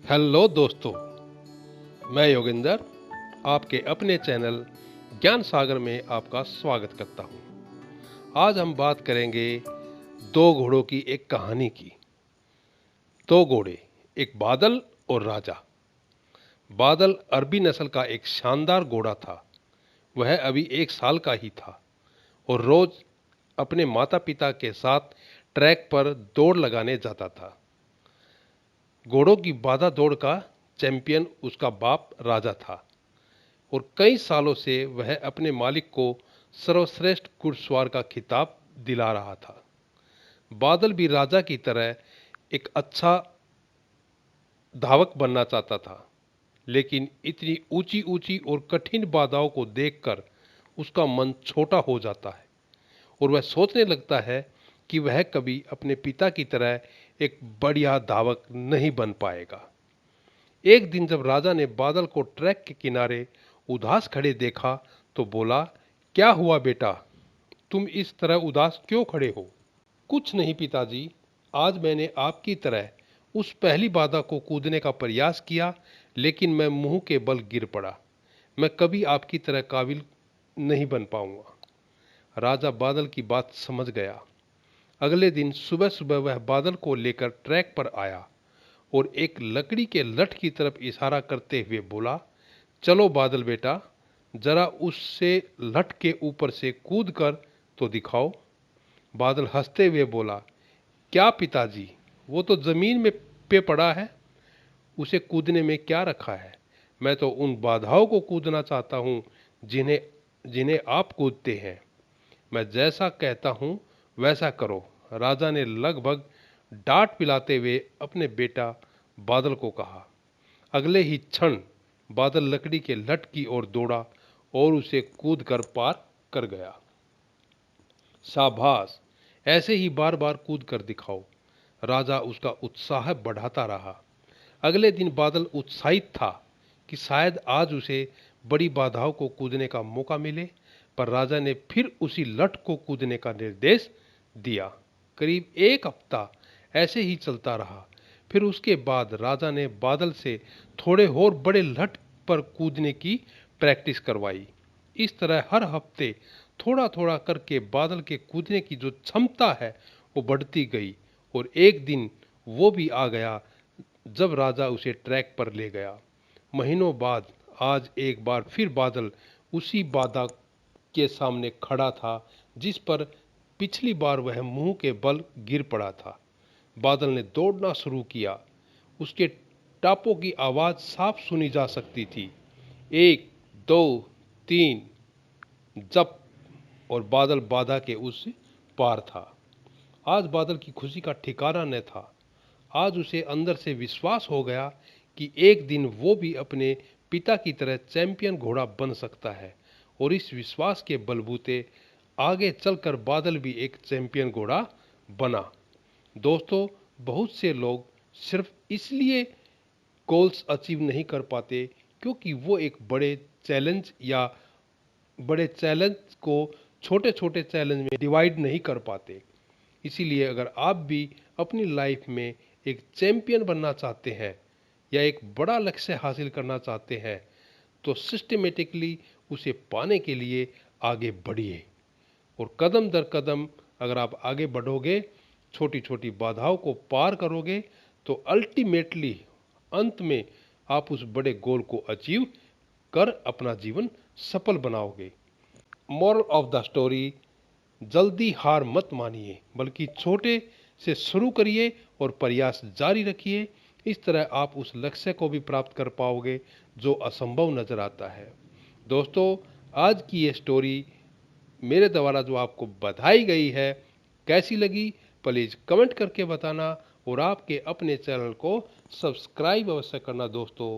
Hello दोस्तों, मैं योगिंदर आपके अपने चैनल ज्ञान सागर में आपका स्वागत करता हूं। आज हम बात करेंगे दो घोड़ों की एक कहानी की। दो घोड़े, एक बादल और राजा। बादल अरबी नस्ल का एक शानदार घोड़ा था। वह अभी 1 साल का ही था और रोज अपने माता पिता के साथ ट्रैक पर दौड़ लगाने जाता था। घोड़ों की बाधा दौड़ का चैंपियन उसका बाप राजा था और कई सालों से वह अपने मालिक को सर्वश्रेष्ठ घुड़सवार का खिताब दिला रहा था। बादल भी राजा की तरह एक अच्छा धावक बनना चाहता था, लेकिन इतनी ऊंची ऊंची और कठिन बाधाओं को देखकर उसका मन छोटा हो जाता है और वह सोचने लगता है कि वह कभी अपने पिता की तरह एक बढ़िया धावक नहीं बन पाएगा। एक दिन जब राजा ने बादल को ट्रैक के किनारे उदास खड़े देखा तो बोला, क्या हुआ बेटा, तुम इस तरह उदास क्यों खड़े हो? कुछ नहीं पिताजी, आज मैंने आपकी तरह उस पहली बाधा को कूदने का प्रयास किया, लेकिन मैं मुंह के बल गिर पड़ा। मैं कभी आपकी तरह काबिल नहीं बन पाऊंगा। राजा बादल की बात समझ गया। अगले दिन सुबह सुबह वह बादल को लेकर ट्रैक पर आया और एक लकड़ी के लठ की तरफ इशारा करते हुए बोला, चलो बादल बेटा, जरा उससे लठ के ऊपर से कूद कर तो दिखाओ। बादल हंसते हुए बोला, क्या पिताजी, वो तो जमीन में पे पड़ा है, उसे कूदने में क्या रखा है? मैं तो उन बाधाओं को कूदना चाहता हूँ जिन्हें जिन्हें आप कूदते हैं। मैं जैसा कहता हूँ वैसा करो। राजा ने लगभग डांट पिलाते हुए अपने बेटा बादल को कहा। अगले ही क्षण बादल लकड़ी के लठ की ओर दौड़ा और उसे कूद कर पार कर गया। शाबाश, ऐसे ही बार बार कूद कर दिखाओ। राजा उसका उत्साह बढ़ाता रहा। अगले दिन बादल उत्साहित था कि शायद आज उसे बड़ी बाधाओं को कूदने का मौका मिले, पर राजा ने फिर उसी लठ को कूदने का निर्देश दिया। करीब 1 हफ्ता ऐसे ही चलता रहा। फिर उसके बाद राजा ने बादल से थोड़े और बड़े लठ पर कूदने की प्रैक्टिस करवाई। इस तरह हर हफ्ते थोड़ा थोड़ा करके बादल के कूदने की जो क्षमता है वो बढ़ती गई और एक दिन वो भी आ गया जब राजा उसे ट्रैक पर ले गया। महीनों बाद आज एक बार फिर बादल उसी बाधा के सामने खड़ा था जिस पर पिछली बार वह मुंह के बल गिर पड़ा था। बादल ने दौड़ना शुरू किया। उसके टापों की आवाज साफ सुनी जा सकती थी। 1, 2, 3 जप, और बादल बाधा के उस पार था। आज बादल की खुशी का ठिकाना न था। आज उसे अंदर से विश्वास हो गया कि एक दिन वो भी अपने पिता की तरह चैंपियन घोड़ा बन सकता है और इस विश्वास के बलबूते आगे चलकर बादल भी एक चैंपियन घोड़ा बना। दोस्तों, बहुत से लोग सिर्फ इसलिए गोल्स अचीव नहीं कर पाते क्योंकि वो एक बड़े चैलेंज को छोटे छोटे चैलेंज में डिवाइड नहीं कर पाते। इसीलिए अगर आप भी अपनी लाइफ में एक चैंपियन बनना चाहते हैं या एक बड़ा लक्ष्य हासिल करना चाहते हैं तो सिस्टमेटिकली उसे पाने के लिए आगे बढ़िए और कदम दर कदम अगर आप आगे बढ़ोगे, छोटी छोटी बाधाओं को पार करोगे, तो अल्टीमेटली अंत में आप उस बड़े गोल को अचीव कर अपना जीवन सफल बनाओगे। मोरल ऑफ द स्टोरी, जल्दी हार मत मानिए, बल्कि छोटे से शुरू करिए और प्रयास जारी रखिए। इस तरह आप उस लक्ष्य को भी प्राप्त कर पाओगे जो असंभव नजर आता है। दोस्तों, आज की ये स्टोरी मेरे द्वारा जो आपको बताई गई है कैसी लगी, प्लीज कमेंट करके बताना और आपके अपने चैनल को सब्सक्राइब अवश्य करना दोस्तों।